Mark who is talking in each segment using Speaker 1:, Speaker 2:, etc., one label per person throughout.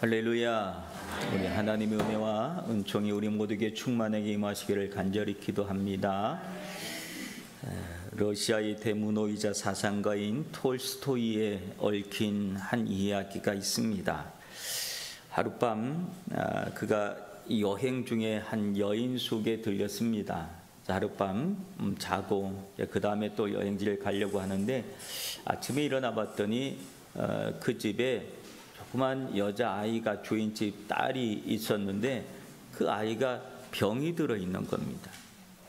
Speaker 1: 할렐루야. 우리 하나님의 은혜와 은총이 우리 모두에게 충만하게 임하시기를 간절히 기도합니다. 러시아의 대문호이자 사상가인 톨스토이에 얽힌 한 이야기가 있습니다. 하룻밤 그가 여행 중에 한 여인 속에 들렸습니다. 하룻밤 자고 그 다음에 또 여행지를 가려고 하는데 아침에 일어나 봤더니 그 집에 조그만 여자아이가 주인집 딸이 있었는데 그 아이가 병이 들어있는 겁니다.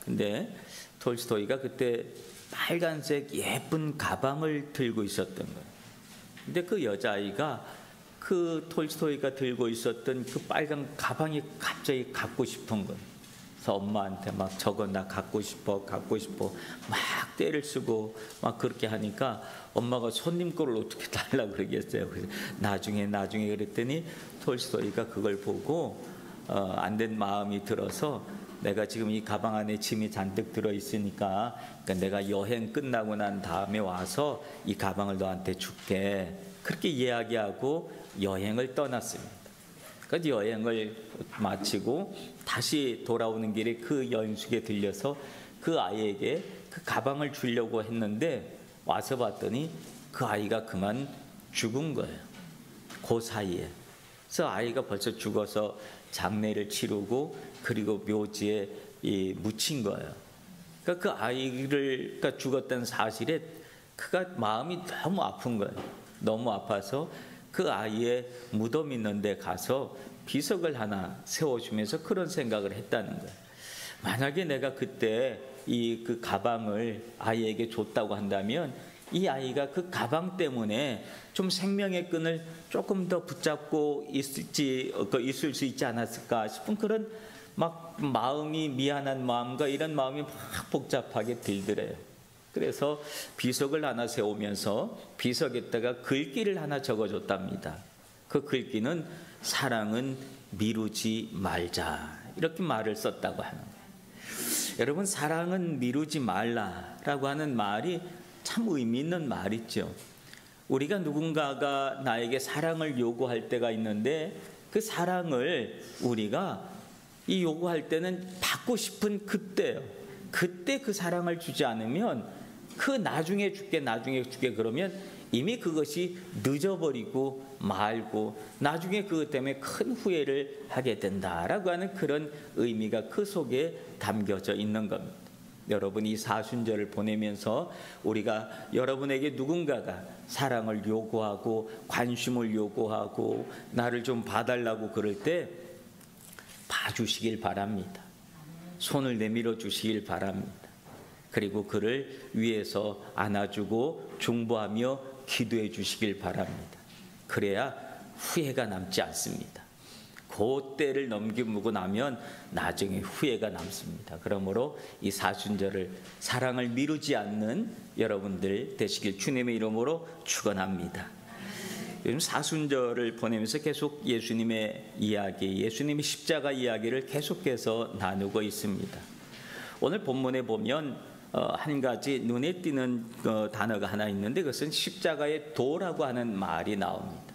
Speaker 1: 근데 톨스토이가 그때 빨간색 예쁜 가방을 들고 있었던 거예요. 근데 그 여자아이가 그 톨스토이가 들고 있었던 그 빨간 가방이 갑자기 갖고 싶은 거예요. 그래서 엄마한테 막 저거 나 갖고 싶어 막 떼를 쓰고 막 그렇게 하니까 엄마가 손님 거를 어떻게 달라고 그러겠어요. 그래서 나중에 그랬더니 톨스토이가 그걸 보고 안 된 마음이 들어서 내가 지금 이 가방 안에 짐이 잔뜩 들어있으니까 내가 여행 끝나고 난 다음에 와서 이 가방을 너한테 줄게. 그렇게 이야기하고 여행을 떠났습니다. 그 여행을 마치고 다시 돌아오는 길에 그 여인숙에 들려서 그 아이에게 그 가방을 주려고 했는데 와서 봤더니 그 아이가 그만 죽은 거예요. 그 사이에. 그래서 아이가 벌써 죽어서 장례를 치르고 그리고 묘지에 묻힌 거예요. 그러니까 그 아이를 죽었다는 사실에 그가 마음이 너무 아픈 거예요. 너무 아파서 그 아이의 무덤 있는 데 가서 비석을 하나 세워주면서 그런 생각을 했다는 거예요. 만약에 내가 그때 그 가방을 아이에게 줬다고 한다면 이 아이가 그 가방 때문에 좀 생명의 끈을 조금 더 붙잡고 있을 수 있지 않았을까 싶은 그런 막 마음이 미안한 마음과 이런 마음이 막 복잡하게 들더래요. 그래서 비석을 하나 세우면서 비석에다가 글귀를 하나 적어줬답니다. 그 글귀는 사랑은 미루지 말자 이렇게 말을 썼다고 하는 거예요. 여러분, 사랑은 미루지 말라라고 하는 말이 참 의미 있는 말이죠. 우리가 누군가가 나에게 사랑을 요구할 때가 있는데 그 사랑을 우리가 요구할 때는 받고 싶은 그때요. 그때 그 사랑을 주지 않으면 그 나중에 줄게 그러면 이미 그것이 늦어버리고 말고 나중에 그것 때문에 큰 후회를 하게 된다라고 하는 그런 의미가 그 속에 담겨져 있는 겁니다. 여러분, 이 사순절을 보내면서 우리가 여러분에게 누군가가 사랑을 요구하고 관심을 요구하고 나를 좀 봐달라고 그럴 때 봐주시길 바랍니다. 손을 내밀어 주시길 바랍니다. 그리고 그를 위해서 안아주고 중보하며 기도해 주시길 바랍니다. 그래야 후회가 남지 않습니다. 그 때를 넘기고 나면 나중에 후회가 남습니다. 그러므로 이 사순절을 사랑을 미루지 않는 여러분들 되시길 주님의 이름으로 축원합니다. 요즘 사순절을 보내면서 계속 예수님의 이야기, 예수님의 십자가 이야기를 계속해서 나누고 있습니다. 오늘 본문에 보면 한 가지 눈에 띄는 단어가 하나 있는데 그것은 십자가의 도라고 하는 말이 나옵니다.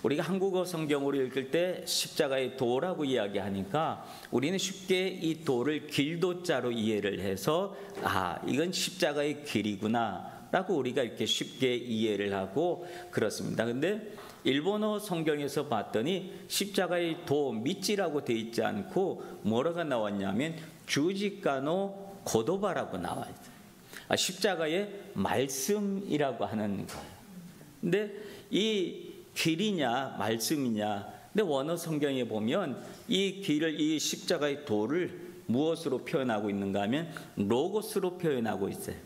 Speaker 1: 우리가 한국어 성경으로 읽을 때 십자가의 도라고 이야기하니까 우리는 쉽게 이 도를 길도자로 이해를 해서 이건 십자가의 길이구나 라고 우리가 이렇게 쉽게 이해를 하고 그렇습니다. 근데 일본어 성경에서 봤더니 십자가의 도 미치라고 되어 있지 않고 뭐라고 나왔냐면 주지카노 고도바라고 나와 있어요. 십자가의 말씀이라고 하는 거예요. 근데 이 길이냐 말씀이냐, 근데 원어 성경에 보면 이 길을, 이 십자가의 도를 무엇으로 표현하고 있는가 하면 로고스로 표현하고 있어요.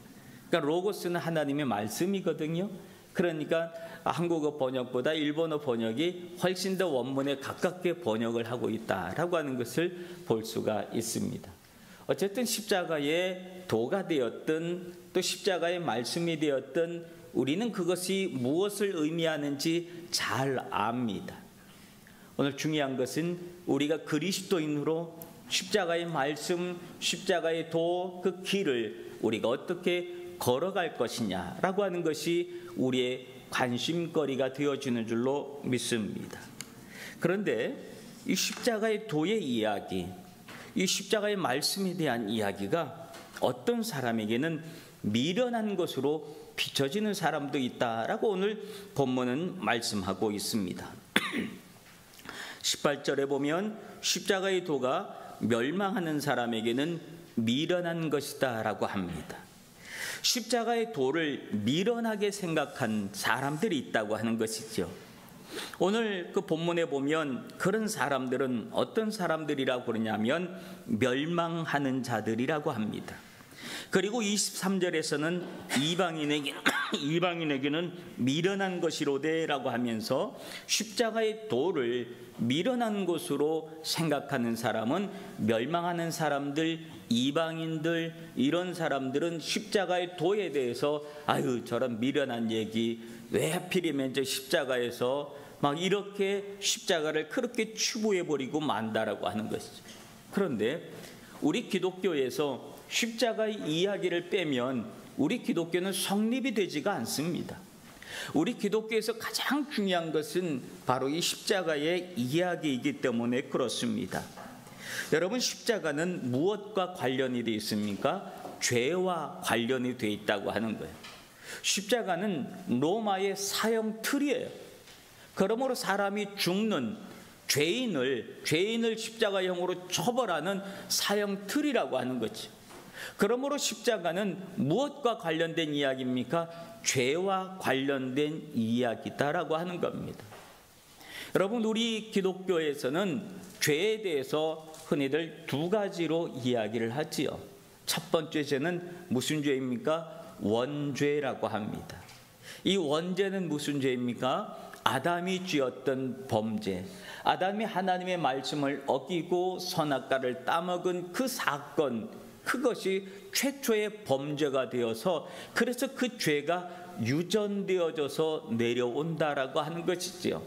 Speaker 1: 그러니까 로고스는 하나님의 말씀이거든요. 그러니까 한국어 번역보다 일본어 번역이 훨씬 더 원문에 가깝게 번역을 하고 있다라고 하는 것을 볼 수가 있습니다. 어쨌든 십자가의 도가 되었든 또 십자가의 말씀이 되었든 우리는 그것이 무엇을 의미하는지 잘 압니다. 오늘 중요한 것은 우리가 그리스도인으로 십자가의 말씀, 십자가의 도, 그 길을 우리가 어떻게 걸어갈 것이냐라고 하는 것이 우리의 관심거리가 되어주는 줄로 믿습니다. 그런데 이 십자가의 도의 이야기, 이 십자가의 말씀에 대한 이야기가 어떤 사람에게는 미련한 것으로 비춰지는 사람도 있다라고 오늘 본문은 말씀하고 있습니다. 18절에 보면 십자가의 도가 멸망하는 사람에게는 미련한 것이다 라고 합니다. 십자가의 도를 미련하게 생각한 사람들이 있다고 하는 것이죠. 오늘 그 본문에 보면 그런 사람들은 어떤 사람들이라고 그러냐면 멸망하는 자들이라고 합니다. 그리고 23절에서는 이방인에게는 미련한 것이로되라고 하면서 십자가의 도를 미련한 것으로 생각하는 사람은 멸망하는 사람들, 이방인들, 이런 사람들은 십자가의 도에 대해서 아유 저런 미련한 얘기 왜 하필이면 저 십자가에서 막 이렇게 십자가를 그렇게 추구해버리고 만다라고 하는 것이죠. 그런데 우리 기독교에서 십자가의 이야기를 빼면 우리 기독교는 성립이 되지가 않습니다. 우리 기독교에서 가장 중요한 것은 바로 이 십자가의 이야기이기 때문에 그렇습니다. 여러분, 십자가는 무엇과 관련이 되어 있습니까? 죄와 관련이 되어 있다고 하는 거예요. 십자가는 로마의 사형 틀이에요. 그러므로 사람이 죽는 죄인을 십자가형으로 처벌하는 사형 틀이라고 하는 거죠. 그러므로 십자가는 무엇과 관련된 이야기입니까? 죄와 관련된 이야기다라고 하는 겁니다. 여러분, 우리 기독교에서는 죄에 대해서 흔히들 두 가지로 이야기를 하지요. 첫 번째 죄는 무슨 죄입니까? 원죄라고 합니다. 이 원죄는 무슨 죄입니까? 아담이 지었던 범죄, 아담이 하나님의 말씀을 어기고 선악과를 따먹은 그 사건, 그것이 최초의 범죄가 되어서 그래서 그 죄가 유전되어져서 내려온다라고 하는 것이지요.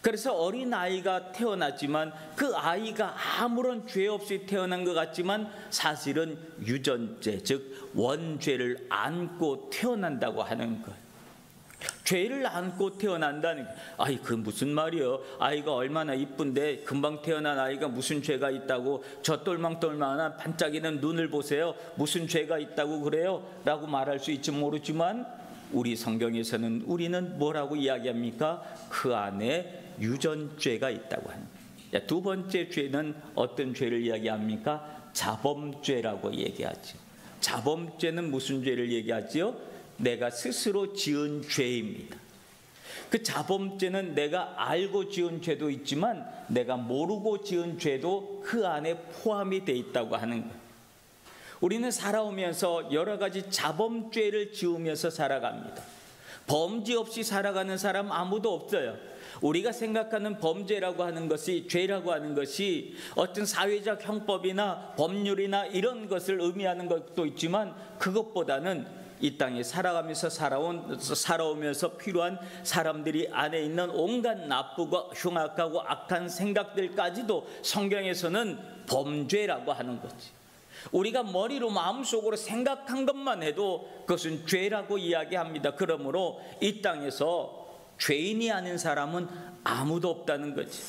Speaker 1: 그래서 어린아이가 태어나지만 그 아이가 아무런 죄 없이 태어난 것 같지만 사실은 유전죄, 즉 원죄를 안고 태어난다고 하는 거예요. 죄를 안고 태어난다는 게 아이 그 무슨 말이에요? 아이가 얼마나 이쁜데 금방 태어난 아이가 무슨 죄가 있다고 저 똘망똘망한 반짝이는 눈을 보세요. 무슨 죄가 있다고 그래요? 라고 말할 수 있지 모르지만 우리 성경에서는 우리는 뭐라고 이야기합니까? 그 안에 유전죄가 있다고 합니다. 두 번째 죄는 어떤 죄를 이야기합니까? 자범죄라고 얘기하죠. 자범죄는 무슨 죄를 얘기하지요? 내가 스스로 지은 죄입니다. 그 자범죄는 내가 알고 지은 죄도 있지만 내가 모르고 지은 죄도 그 안에 포함이 돼 있다고 하는 거예요. 우리는 살아오면서 여러 가지 자범죄를 지으면서 살아갑니다. 범죄 없이 살아가는 사람 아무도 없어요. 우리가 생각하는 범죄라고 하는 것이, 죄라고 하는 것이 어떤 사회적 형법이나 법률이나 이런 것을 의미하는 것도 있지만 그것보다는 이 땅에 살아오면서 필요한 사람들이 안에 있는 온갖 나쁘고 흉악하고 악한 생각들까지도 성경에서는 범죄라고 하는 거지. 우리가 머리로 마음속으로 생각한 것만 해도 그것은 죄라고 이야기합니다. 그러므로 이 땅에서 죄인이 아닌 사람은 아무도 없다는 거지.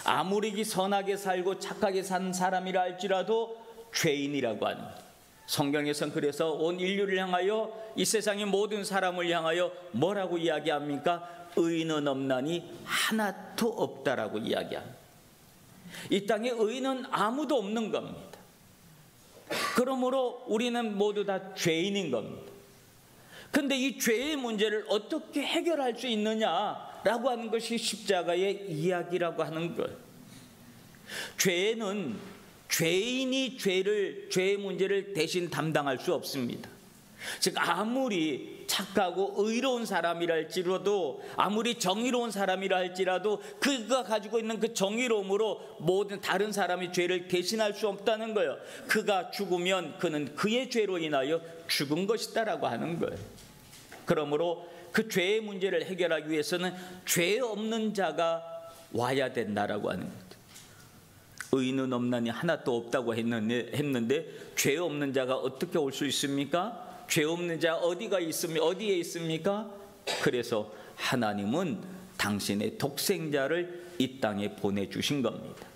Speaker 1: 아무리 선하게 살고 착하게 산 사람이라 할지라도 죄인이라고 하는 거지. 성경에서는 그래서 온 인류를 향하여 이 세상의 모든 사람을 향하여 뭐라고 이야기합니까? 의인은 없나니 하나도 없다라고 이야기합니다. 이 땅에 의인은 아무도 없는 겁니다. 그러므로 우리는 모두 다 죄인인 겁니다. 그런데 이 죄의 문제를 어떻게 해결할 수 있느냐라고 하는 것이 십자가의 이야기라고 하는 거예요. 죄는 죄인이 죄의 문제를 대신 담당할 수 없습니다. 즉 아무리 착하고 의로운 사람이라 할지라도 아무리 정의로운 사람이라 할지라도 그가 가지고 있는 그 정의로움으로 모든 다른 사람의 죄를 대신할 수 없다는 거예요. 그가 죽으면 그는 그의 죄로 인하여 죽은 것이다라고 하는 거예요. 그러므로 그 죄의 문제를 해결하기 위해서는 죄 없는 자가 와야 된다라고 하는 거예요. 의인은 없나니 하나도 없다고 했는데 죄 없는 자가 어떻게 올 수 있습니까? 죄 없는 자 어디에 있습니까? 그래서 하나님은 당신의 독생자를 이 땅에 보내주신 겁니다.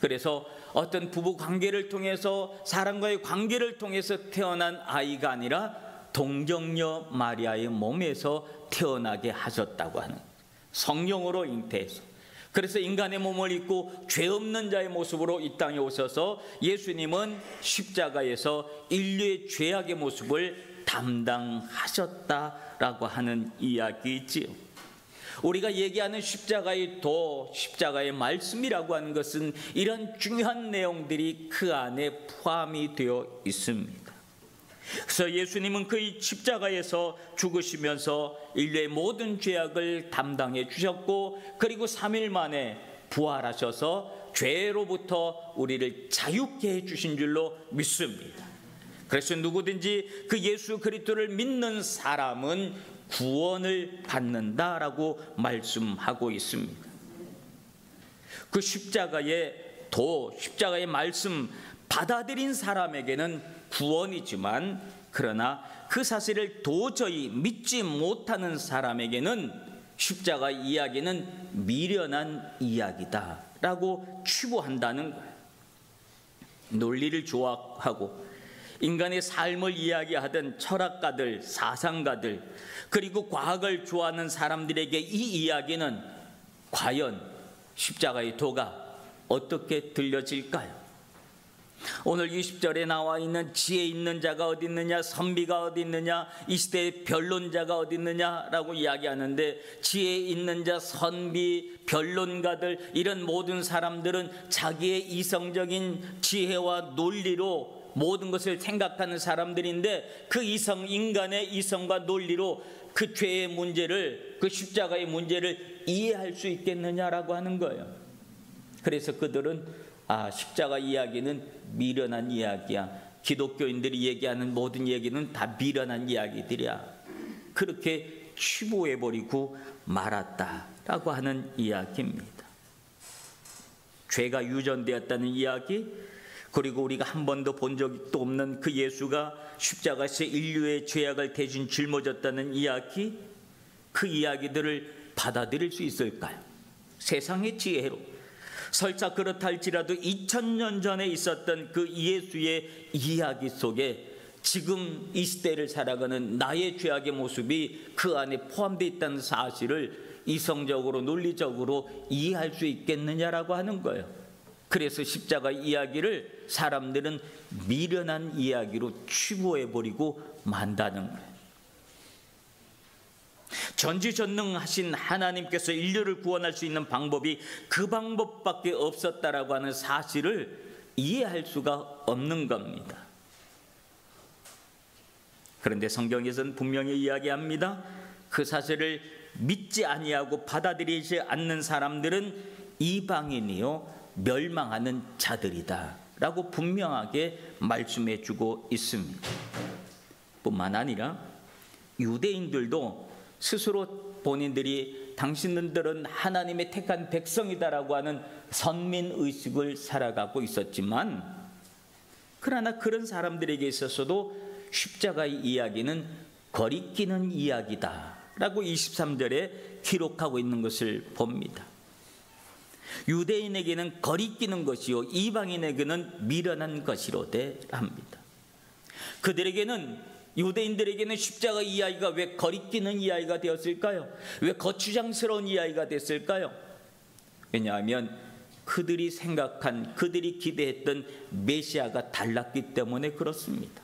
Speaker 1: 그래서 어떤 부부 관계를 통해서, 사람과의 관계를 통해서 태어난 아이가 아니라 동정녀 마리아의 몸에서 태어나게 하셨다고 하는, 성령으로 잉태해서, 그래서 인간의 몸을 입고 죄 없는 자의 모습으로 이 땅에 오셔서 예수님은 십자가에서 인류의 죄악의 모습을 담당하셨다라고 하는 이야기이지요. 우리가 얘기하는 십자가의 도, 십자가의 말씀이라고 하는 것은 이런 중요한 내용들이 그 안에 포함이 되어 있습니다. 그래서 예수님은 그 십자가에서 죽으시면서 인류의 모든 죄악을 담당해 주셨고, 그리고 3일 만에 부활하셔서 죄로부터 우리를 자유케 해 주신 줄로 믿습니다. 그래서 누구든지 그 예수 그리스도를 믿는 사람은 구원을 받는다라고 말씀하고 있습니다. 그 십자가의 도, 십자가의 말씀 받아들인 사람에게는 구원이지만, 그러나 그 사실을 도저히 믿지 못하는 사람에게는 십자가 이야기는 미련한 이야기다라고 추구한다는 거예요. 논리를 좋아하고 인간의 삶을 이야기하던 철학가들, 사상가들, 그리고 과학을 좋아하는 사람들에게 이 이야기는 과연 십자가의 도가 어떻게 들려질까요? 오늘 20절에 나와 있는 지혜 있는 자가 어디 있느냐, 선비가 어디 있느냐, 이 시대의 변론자가 어디 있느냐라고 이야기하는데, 지혜 있는 자, 선비, 변론가들, 이런 모든 사람들은 자기의 이성적인 지혜와 논리로 모든 것을 생각하는 사람들인데, 그 인간의 이성과 논리로 그 죄의 문제를, 그 십자가의 문제를 이해할 수 있겠느냐라고 하는 거예요. 그래서 그들은 십자가 이야기는 미련한 이야기야, 기독교인들이 얘기하는 모든 얘기는 다 미련한 이야기들이야, 그렇게 취소해버리고 말았다라고 하는 이야기입니다. 죄가 유전되었다는 이야기, 그리고 우리가 한 번도 본 적도 없는 그 예수가 십자가에서 인류의 죄악을 대신 짊어졌다는 이야기, 그 이야기들을 받아들일 수 있을까요? 세상의 지혜로 설사 그렇다 할지라도 2000년 전에 있었던 그 예수의 이야기 속에 지금 이 시대를 살아가는 나의 죄악의 모습이 그 안에 포함되어 있다는 사실을 이성적으로 논리적으로 이해할 수 있겠느냐라고 하는 거예요. 그래서 십자가 이야기를 사람들은 미련한 이야기로 취소해버리고 만다는 거예요. 전지전능하신 하나님께서 인류를 구원할 수 있는 방법이 그 방법밖에 없었다라고 하는 사실을 이해할 수가 없는 겁니다. 그런데 성경에서는 분명히 이야기합니다. 그 사실을 믿지 아니하고 받아들이지 않는 사람들은 이방인이요 멸망하는 자들이다 라고 분명하게 말씀해 주고 있습니다. 뿐만 아니라 유대인들도 스스로 본인들이 당신들은 하나님의 택한 백성이다라고 하는 선민의식을 살아가고 있었지만, 그러나 그런 사람들에게 있어서도 십자가의 이야기는 거리끼는 이야기다라고 23절에 기록하고 있는 것을 봅니다. 유대인에게는 거리끼는 것이요 이방인에게는 미련한 것이로되 합니다. 그들에게는, 유대인들에게는 십자가 이야기가 왜 거리끼는 이야기가 되었을까요? 왜 거추장스러운 이야기가 됐을까요? 왜냐하면 그들이 생각한, 그들이 기대했던 메시아가 달랐기 때문에 그렇습니다.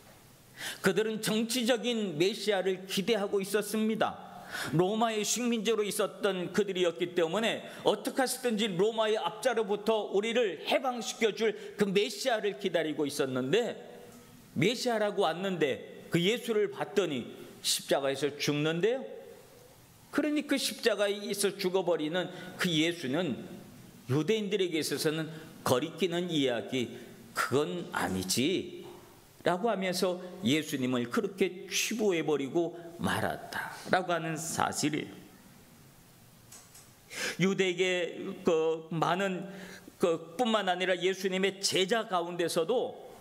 Speaker 1: 그들은 정치적인 메시아를 기대하고 있었습니다. 로마의 식민지로 있었던 그들이었기 때문에 어떻게 해서든지 로마의 압자로부터 우리를 해방시켜줄 그 메시아를 기다리고 있었는데, 메시아라고 왔는데 그 예수를 봤더니 십자가에서 죽는데요. 그러니 그 십자가에서 죽어버리는 그 예수는 유대인들에게 있어서는 거리끼는 이야기, 그건 아니지 라고 하면서 예수님을 그렇게 취소해버리고 말았다라고 하는 사실이에요. 유대계 많은 뿐만 아니라 예수님의 제자 가운데서도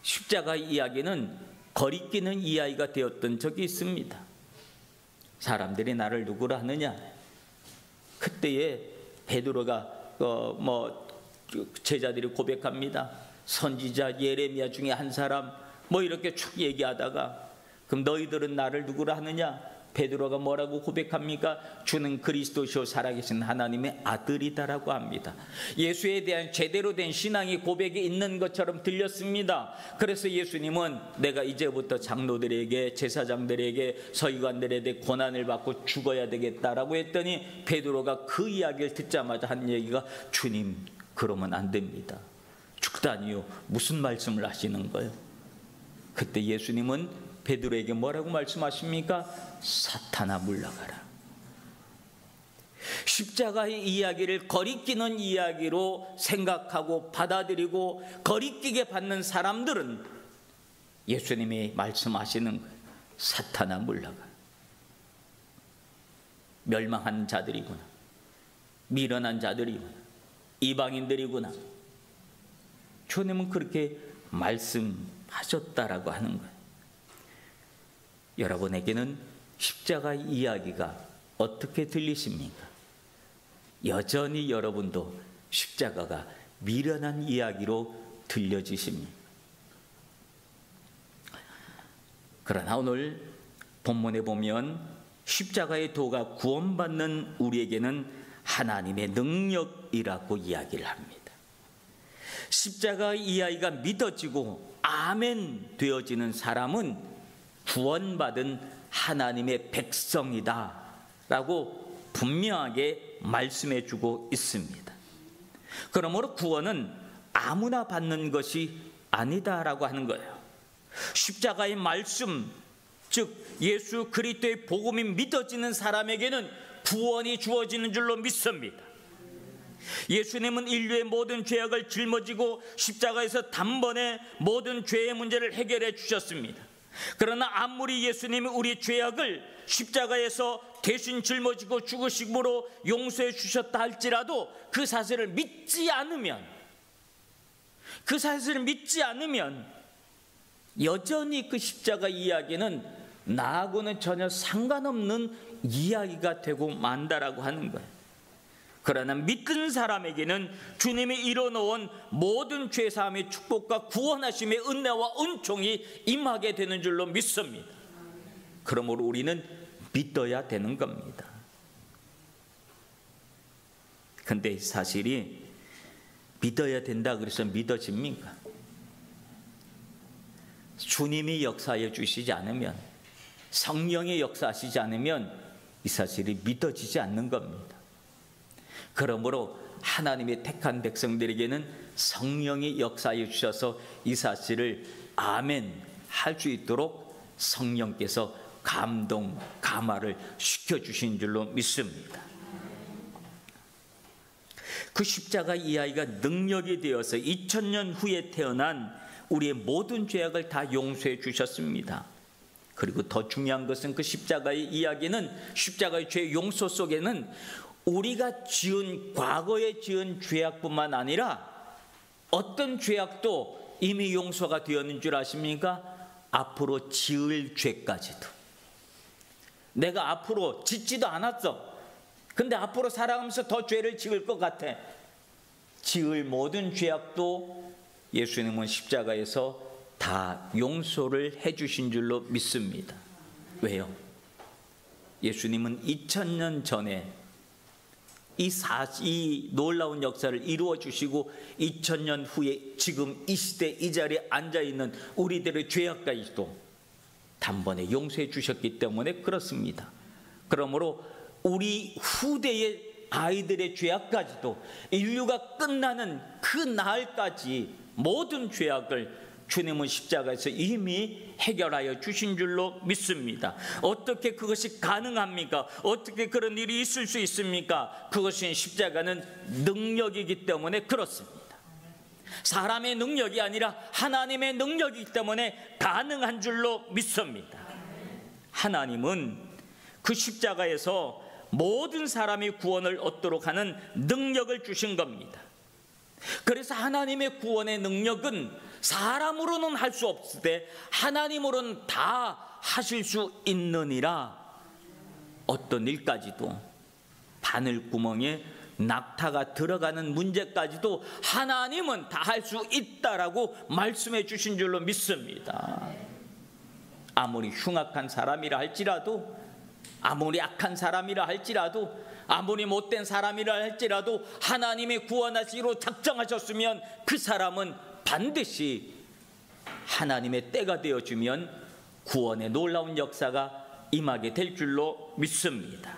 Speaker 1: 십자가 이야기는 거리끼는 이야기가 되었던 적이 있습니다. 사람들이 나를 누구라 하느냐? 그때에 베드로가 제자들이 고백합니다. 선지자 예레미야 중에 한 사람 이렇게 쭉 얘기하다가, 그럼 너희들은 나를 누구라 하느냐? 베드로가 뭐라고 고백합니까? 주는 그리스도시요 살아계신 하나님의 아들이다라고 합니다. 예수에 대한 제대로 된 신앙의 고백이 있는 것처럼 들렸습니다. 그래서 예수님은 내가 이제부터 장로들에게, 제사장들에게, 서기관들에게 고난을 받고 죽어야 되겠다라고 했더니, 베드로가 그 이야기를 듣자마자 한 얘기가, 주님 그러면 안 됩니다. 죽다니요, 무슨 말씀을 하시는 거예요? 그때 예수님은 베드로에게 뭐라고 말씀하십니까? 사탄아 물러가라. 십자가의 이야기를 거리끼는 이야기로 생각하고 받아들이고 거리끼게 받는 사람들은 예수님이 말씀하시는 거예요. 사탄아 물러가라. 멸망한 자들이구나, 미련한 자들이구나, 이방인들이구나. 주님은 그렇게 말씀하셨다라고 하는 거예요. 여러분에게는 십자가 이야기가 어떻게 들리십니까? 여전히 여러분도 십자가가 미련한 이야기로 들려지십니까? 그러나 오늘 본문에 보면 십자가의 도가 구원받는 우리에게는 하나님의 능력이라고 이야기를 합니다. 십자가의 이야기가 믿어지고 아멘 되어지는 사람은 구원받은 하나님의 백성이다 라고 분명하게 말씀해 주고 있습니다. 그러므로 구원은 아무나 받는 것이 아니다라고 하는 거예요. 십자가의 말씀, 즉 예수 그리스도의 복음이 믿어지는 사람에게는 구원이 주어지는 줄로 믿습니다. 예수님은 인류의 모든 죄악을 짊어지고 십자가에서 단번에 모든 죄의 문제를 해결해 주셨습니다. 그러나 아무리 예수님이 우리 죄악을 십자가에서 대신 짊어지고 죽으심으로 용서해 주셨다 할지라도 그 사실을 믿지 않으면 여전히 그 십자가 이야기는 나하고는 전혀 상관없는 이야기가 되고 만다라고 하는 거예요. 그러나 믿는 사람에게는 주님이 이뤄놓은 모든 죄사함의 축복과 구원하심의 은혜와 은총이 임하게 되는 줄로 믿습니다. 그러므로 우리는 믿어야 되는 겁니다. 근데 사실이 믿어야 된다 그래서 믿어집니까? 주님이 역사해 주시지 않으면, 성령이 역사하시지 않으면 이 사실이 믿어지지 않는 겁니다. 그러므로 하나님의 택한 백성들에게는 성령이 역사해 주셔서 이 사실을 아멘 할 수 있도록 성령께서 감동, 감화를 시켜주신 줄로 믿습니다. 그 십자가 이야기가 능력이 되어서 2000년 후에 태어난 우리의 모든 죄악을 다 용서해 주셨습니다. 그리고 더 중요한 것은 그 십자가의 이야기는, 십자가의 죄 용서 속에는 우리가 지은, 과거에 지은 죄악뿐만 아니라 어떤 죄악도 이미 용서가 되었는 줄 아십니까? 앞으로 지을 죄까지도. 내가 앞으로 짓지도 않았어. 근데 앞으로 살아가면서 더 죄를 지을 것 같아. 지을 모든 죄악도 예수님은 십자가에서 다 용서를 해주신 줄로 믿습니다. 왜요? 예수님은 2000년 전에 이 놀라운 역사를 이루어 주시고 2000년 후에 지금 이 시대 이 자리에 앉아있는 우리들의 죄악까지도 단번에 용서해 주셨기 때문에 그렇습니다. 그러므로 우리 후대의 아이들의 죄악까지도 인류가 끝나는 그 날까지 모든 죄악을 주님은 십자가에서 이미 해결하여 주신 줄로 믿습니다. 어떻게 그것이 가능합니까? 어떻게 그런 일이 있을 수 있습니까? 그것은 십자가는 능력이기 때문에 그렇습니다. 사람의 능력이 아니라 하나님의 능력이기 때문에 가능한 줄로 믿습니다. 하나님은 그 십자가에서 모든 사람이 구원을 얻도록 하는 능력을 주신 겁니다. 그래서 하나님의 구원의 능력은 사람으로는 할 수 없을 때 하나님으로는 다 하실 수 있느니라 어떤 일까지도, 바늘구멍에 낙타가 들어가는 문제까지도 하나님은 다 할 수 있다라고 말씀해 주신 줄로 믿습니다. 아무리 흉악한 사람이라 할지라도, 아무리 악한 사람이라 할지라도, 아무리 못된 사람이라 할지라도 하나님의 구원하시기로 작정하셨으면 그 사람은 반드시 하나님의 때가 되어주면 구원의 놀라운 역사가 임하게 될 줄로 믿습니다.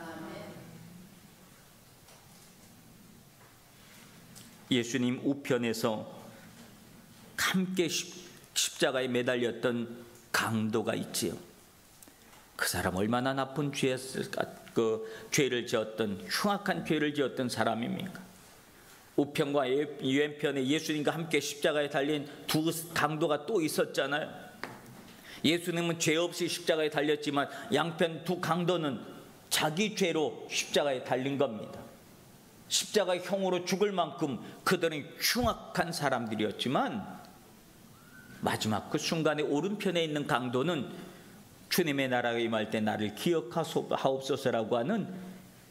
Speaker 1: 예수님 우편에서 함께 십자가에 매달렸던 강도가 있지요. 그 사람 얼마나 나쁜 죄를 지었던, 흉악한 죄를 지었던 사람입니까? 우편과 왼편에 예수님과 함께 십자가에 달린 두 강도가 또 있었잖아요. 예수님은 죄 없이 십자가에 달렸지만 양편 두 강도는 자기 죄로 십자가에 달린 겁니다. 십자가의 형으로 죽을 만큼 그들은 흉악한 사람들이었지만 마지막 그 순간에 오른편에 있는 강도는 주님의 나라가 임할 때 나를 기억하옵소서라고 하는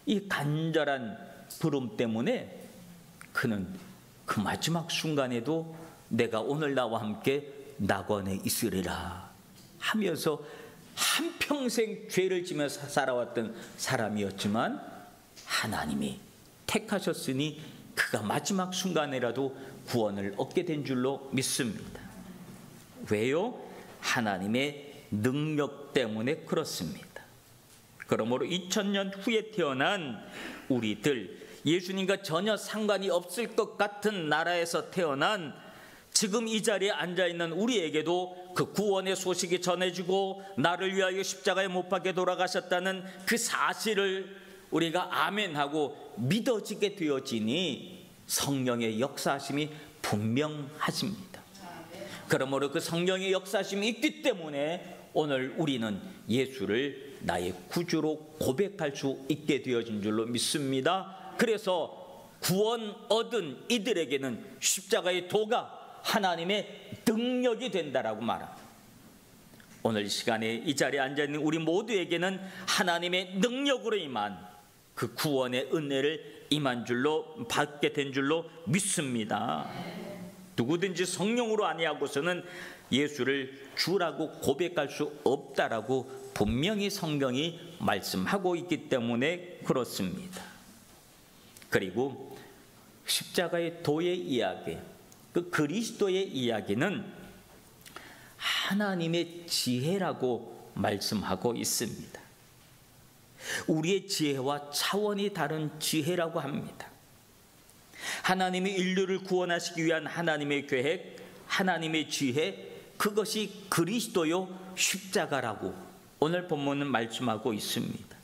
Speaker 1: 이 간절한 부름 때문에 그는 그 마지막 순간에도 내가 오늘 나와 함께 낙원에 있으리라 하면서 한평생 죄를 지면서 살아왔던 사람이었지만 하나님이 택하셨으니 그가 마지막 순간에라도 구원을 얻게 된 줄로 믿습니다. 왜요? 하나님의 능력 때문에 그렇습니다. 그러므로 2000년 후에 태어난 우리들, 예수님과 전혀 상관이 없을 것 같은 나라에서 태어난 지금 이 자리에 앉아있는 우리에게도 그 구원의 소식이 전해지고 나를 위하여 십자가에 못 박혀 돌아가셨다는 그 사실을 우리가 아멘하고 믿어지게 되어지니 성령의 역사하심이 분명하십니다. 그러므로 그 성령의 역사하심이 있기 때문에 오늘 우리는 예수를 나의 구주로 고백할 수 있게 되어진 줄로 믿습니다. 그래서 구원 얻은 이들에게는 십자가의 도가 하나님의 능력이 된다라고 말합니다. 오늘 이 시간에 이 자리에 앉아있는 우리 모두에게는 하나님의 능력으로 임한 그 구원의 은혜를 임한 줄로 받게 된 줄로 믿습니다. 누구든지 성령으로 아니하고서는 예수를 주라고 고백할 수 없다라고 분명히 성경이 말씀하고 있기 때문에 그렇습니다. 그리고 십자가의 도의 이야기, 그 그리스도의 이야기는 하나님의 지혜라고 말씀하고 있습니다. 우리의 지혜와 차원이 다른 지혜라고 합니다. 하나님이 인류를 구원하시기 위한 하나님의 계획, 하나님의 지혜, 그것이 그리스도요 십자가라고 오늘 본문은 말씀하고 있습니다.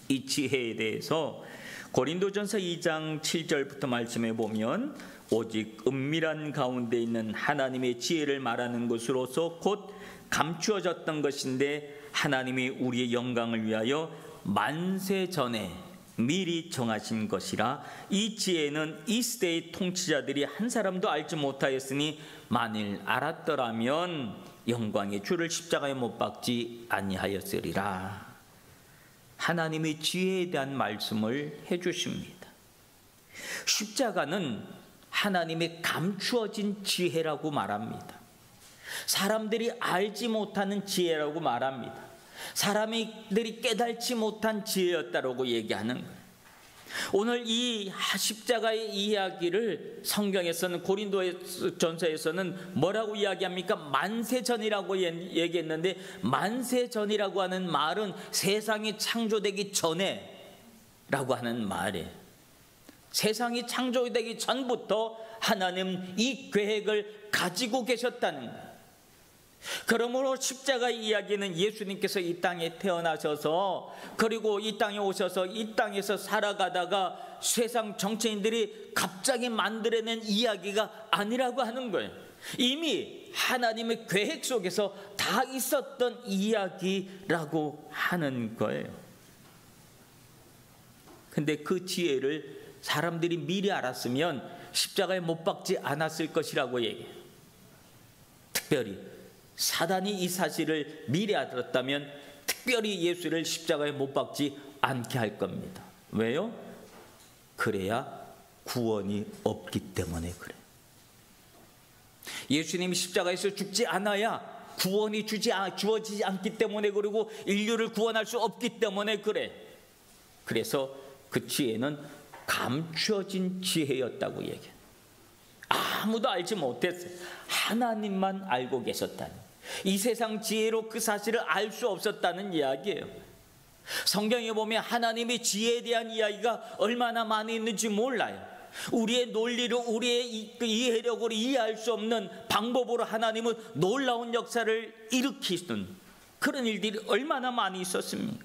Speaker 1: 이 지혜에 대해서 고린도전서 2장 7절부터 말씀해 보면 오직 은밀한 가운데 있는 하나님의 지혜를 말하는 것으로서 곧 감추어졌던 것인데 하나님이 우리의 영광을 위하여 만세 전에 미리 정하신 것이라. 이 지혜는 이 시대의 통치자들이 한 사람도 알지 못하였으니 만일 알았더라면 영광의 주를 십자가에 못 박지 아니하였으리라. 하나님의 지혜에 대한 말씀을 해주십니다. 십자가는 하나님의 감추어진 지혜라고 말합니다. 사람들이 알지 못하는 지혜라고 말합니다. 사람들이 깨달지 못한 지혜였다라고 얘기하는 거예요. 오늘 이 십자가의 이야기를 성경에서는 고린도전서에서는 뭐라고 이야기합니까? 만세전이라고 얘기했는데 만세전이라고 하는 말은 세상이 창조되기 전에 라고 하는 말이에요. 세상이 창조되기 전부터 하나님 이 계획을 가지고 계셨다는 거예요. 그러므로 십자가의 이야기는 예수님께서 이 땅에 태어나셔서 그리고 이 땅에 오셔서 이 땅에서 살아가다가 세상 정치인들이 갑자기 만들어낸 이야기가 아니라고 하는 거예요. 이미 하나님의 계획 속에서 다 있었던 이야기라고 하는 거예요. 근데 그 지혜를 사람들이 미리 알았으면 십자가에 못 박지 않았을 것이라고 얘기해요. 특별히 사단이 이 사실을 미리 알았다면 특별히 예수를 십자가에 못 박지 않게 할 겁니다. 왜요? 그래야 구원이 없기 때문에 그래요. 예수님이 십자가에서 죽지 않아야 구원이 주어지지 않기 때문에, 그리고 인류를 구원할 수 없기 때문에 그래. 그래서 그 지혜는 감추어진 지혜였다고 얘기해요. 아무도 알지 못했어요. 하나님만 알고 계셨다는, 이 세상 지혜로 그 사실을 알 수 없었다는 이야기예요. 성경에 보면 하나님의 지혜에 대한 이야기가 얼마나 많이 있는지 몰라요. 우리의 논리로, 우리의 이해력으로 이해할 수 없는 방법으로 하나님은 놀라운 역사를 일으키는 그런 일들이 얼마나 많이 있었습니까?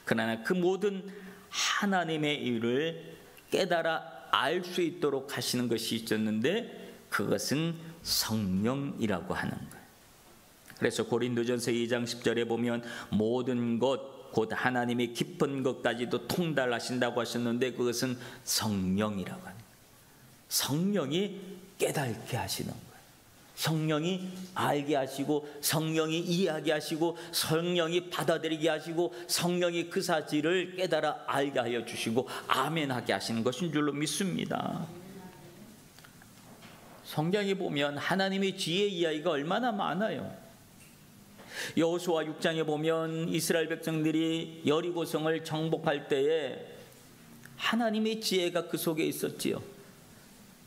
Speaker 1: 그러나 그 모든 하나님의 일을 깨달아 알 수 있도록 하시는 것이 있었는데, 그것은 성령이라고 하는 거예요. 그래서 고린도전서 2장 10절에 보면 모든 것 곧 하나님의 깊은 것까지도 통달하신다고 하셨는데, 그것은 성령이라고 합니다. 성령이 깨닫게 하시는 거예요. 성령이 알게 하시고, 성령이 이해하게 하시고, 성령이 받아들이게 하시고, 성령이 그 사실을 깨달아 알게 하여 주시고 아멘하게 하시는 것인 줄로 믿습니다. 성경에 보면 하나님의 지혜 이야기가 얼마나 많아요. 여호수아 6장에 보면 이스라엘 백성들이 여리고성을 정복할 때에 하나님의 지혜가 그 속에 있었지요.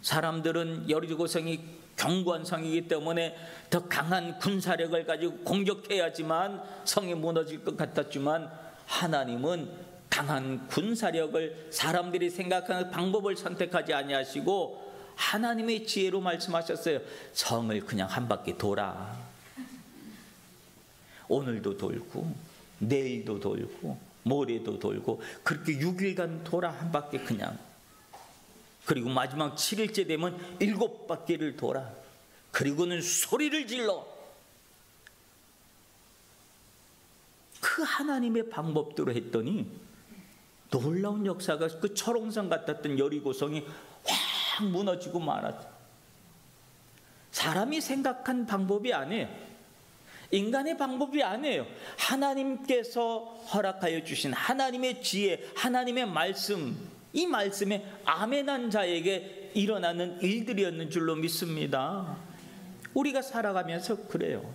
Speaker 1: 사람들은 여리고성이 견고한 성이기 때문에 더 강한 군사력을 가지고 공격해야지만 성이 무너질 것 같았지만, 하나님은 강한 군사력을, 사람들이 생각하는 방법을 선택하지 아니하시고 하나님의 지혜로 말씀하셨어요. 성을 그냥 한 바퀴 돌아. 오늘도 돌고 내일도 돌고 모레도 돌고 그렇게 6일간 돌아, 한 바퀴 그냥. 그리고 마지막 7일째 되면 7바퀴를 돌아. 그리고는 소리를 질러. 그 하나님의 방법대로 했더니 놀라운 역사가, 그 철옹성 같았던 여리고성이 확 무너지고 말았어. 사람이 생각한 방법이 아니에요. 인간의 방법이 아니에요. 하나님께서 허락하여 주신 하나님의 지혜, 하나님의 말씀, 이 말씀에 아멘한 자에게 일어나는 일들이었는 줄로 믿습니다. 우리가 살아가면서 그래요.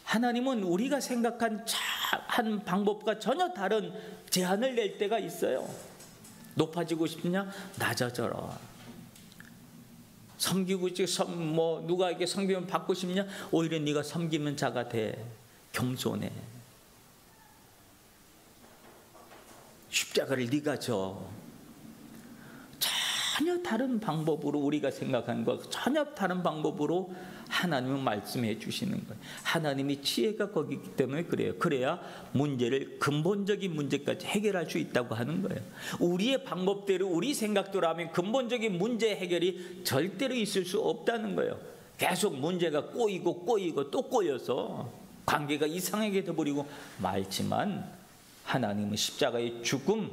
Speaker 1: 하나님은 우리가 생각한 한 방법과 전혀 다른 제안을 낼 때가 있어요. 높아지고 싶냐? 낮아져라. 섬기고 누가에게 섬기면 받고 싶냐? 오히려 네가 섬기면 자가 돼. 겸손해. 십자가를 네가 져. 전혀 다른 방법으로, 우리가 생각하는 것 전혀 다른 방법으로 하나님은 말씀해 주시는 거예요. 하나님의 지혜가 거기 있기 때문에 그래요. 그래야 문제를, 근본적인 문제까지 해결할 수 있다고 하는 거예요. 우리의 방법대로, 우리 생각대로 하면 근본적인 문제 해결이 절대로 있을 수 없다는 거예요. 계속 문제가 꼬이고 또 꼬여서 관계가 이상하게 돼버리고 말지만, 하나님은 십자가의 죽음,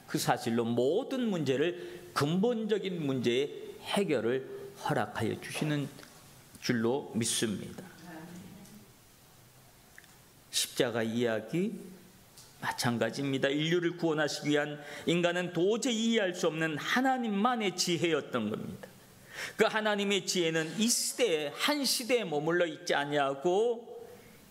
Speaker 1: 그 사실로 모든 문제를, 근본적인 문제의 해결을 허락하여 주시는 줄로 믿습니다. 십자가 이야기 마찬가지입니다. 인류를 구원하시기 위한 인간은 도저히 이해할 수 없는 하나님만의 지혜였던 겁니다. 그 하나님의 지혜는 이 시대에, 한 시대에 머물러 있지 아니하고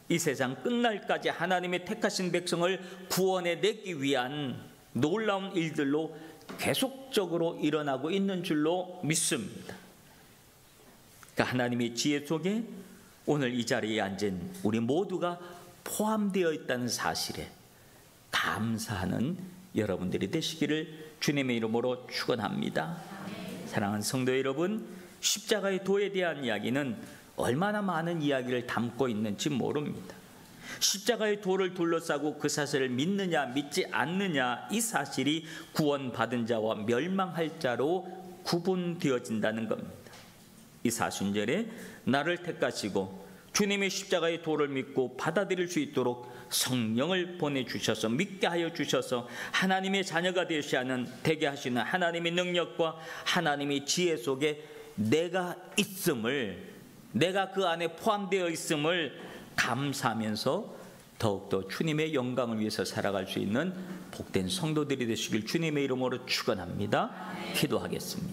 Speaker 1: 이 세상 끝날까지 하나님의 택하신 백성을 구원해 내기 위한 놀라운 일들로 계속적으로 일어나고 있는 줄로 믿습니다. 그 하나님의 지혜 속에 오늘 이 자리에 앉은 우리 모두가 포함되어 있다는 사실에 감사하는 여러분들이 되시기를 주님의 이름으로 축원합니다. 사랑하는 성도 여러분, 십자가의 도에 대한 이야기는 얼마나 많은 이야기를 담고 있는지 모릅니다. 십자가의 도를 둘러싸고 그 사실을 믿느냐 믿지 않느냐, 이 사실이 구원받은 자와 멸망할 자로 구분되어진다는 겁니다. 이 사순절에 나를 택하시고 주님의 십자가의 도를 믿고 받아들일 수 있도록 성령을 보내주셔서, 믿게 하여 주셔서 하나님의 자녀가 되게 하시는 하나님의 능력과 하나님의 지혜 속에 내가 있음을, 내가 그 안에 포함되어 있음을 감사하면서 더욱더 주님의 영광을 위해서 살아갈 수 있는 복된 성도들이 되시길 주님의 이름으로 축원합니다. 기도하겠습니다.